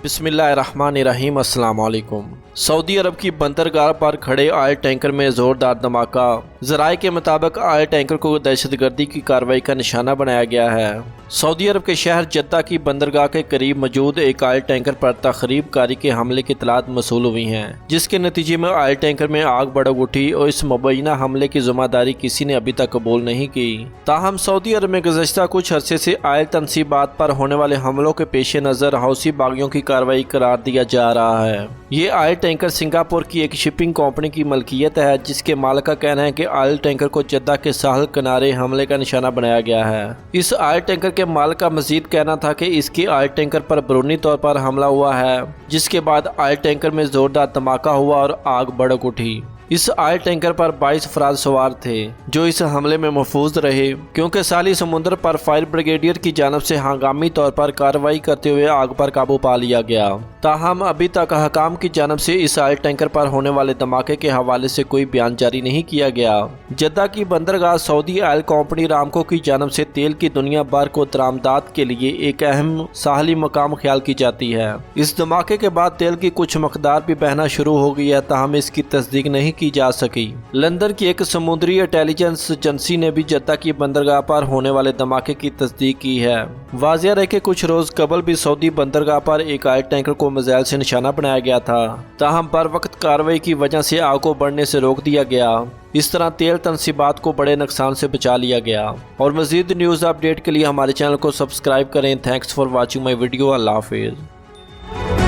बिस्मिल्लाहिर्रहमानिर्रहीम। अस्सलाम वालेकुम। सऊदी अरब की बंदरगाह पर खड़े ऑयल टैंकर में ज़ोरदार धमाका। ज़राए के मुताबिक ऑयल टैंकर को दहशतगर्दी की कार्रवाई का निशाना बनाया गया है। सऊदी अरब के शहर जद्दा की बंदरगाह के करीब मौजूद एक ऑयल टैंकर पर तखरीब कारी के हमले की इत्तलात मौसूल हुई हैं, जिसके नतीजे में ऑयल टैंकर में आग भड़क उठी और इस मुबैना हमले की जिम्मेदारी किसी ने अभी तक कबूल नहीं की। ताहम सऊदी अरब में गुज़श्ता कुछ अरसे से ऑयल तनसीबात पर होने वाले हमलों के पेश नज़र हौसी बागियों की कार्रवाई करार दिया जा रहा है। ये ऑयल टैंकर सिंगापुर की एक शिपिंग कंपनी की मलकियत है, जिसके मालिक का कहना है कि ऑयल टैंकर को जद्दा के साहल किनारे हमले का निशाना बनाया गया है। इस ऑयल टैंकर के मालिक का मजीद कहना था कि इसके ऑयल टैंकर पर बरूनी तौर पर हमला हुआ है, जिसके बाद ऑयल टैंकर में जोरदार धमाका हुआ और आग भड़क उठी। इस ऑयल टैंकर पर 22 अफराद सवार थे, जो इस हमले में महफूज रहे, क्योंकि साली समुद्र पर फायर ब्रिगेडियर की जानब से हंगामी तौर पर कार्रवाई करते हुए आग पर काबू पा लिया गया। ताहम अभी तक हकाम की जानब से इस ऑयल टैंकर पर होने वाले धमाके के हवाले से कोई बयान जारी नहीं किया गया। जद्दा की बंदरगाह सऊदी ऑयल कंपनी रामको की जानब से तेल की दुनिया भर को दरामदात के लिए एक अहम साहली मकाम ख्याल की जाती है। इस धमाके के बाद तेल की कुछ मकदार भी बहना शुरू हो गई है, ताहम इसकी तस्दीक नहीं की जा सकी। लंदन की एक समुद्री इंटेलिजेंस एजेंसी ने भी जद्दा की बंदरगाह पर होने वाले धमाके की तस्दीक की है। वाज़ेह रहे कि कुछ रोज कबल भी सऊदी बंदरगाह पर एक ऑयल टैंकर को मिसाइल से निशाना बनाया गया था, ताहम बर वक्त कार्रवाई की वजह से आग को बढ़ने से रोक दिया गया। इस तरह तेल तनसीबात को बड़े नुकसान से बचा लिया गया। और मज़ीद न्यूज़ अपडेट के लिए हमारे चैनल को सब्सक्राइब करें। Thanks for watching my video. अल्लाह हाफिज़।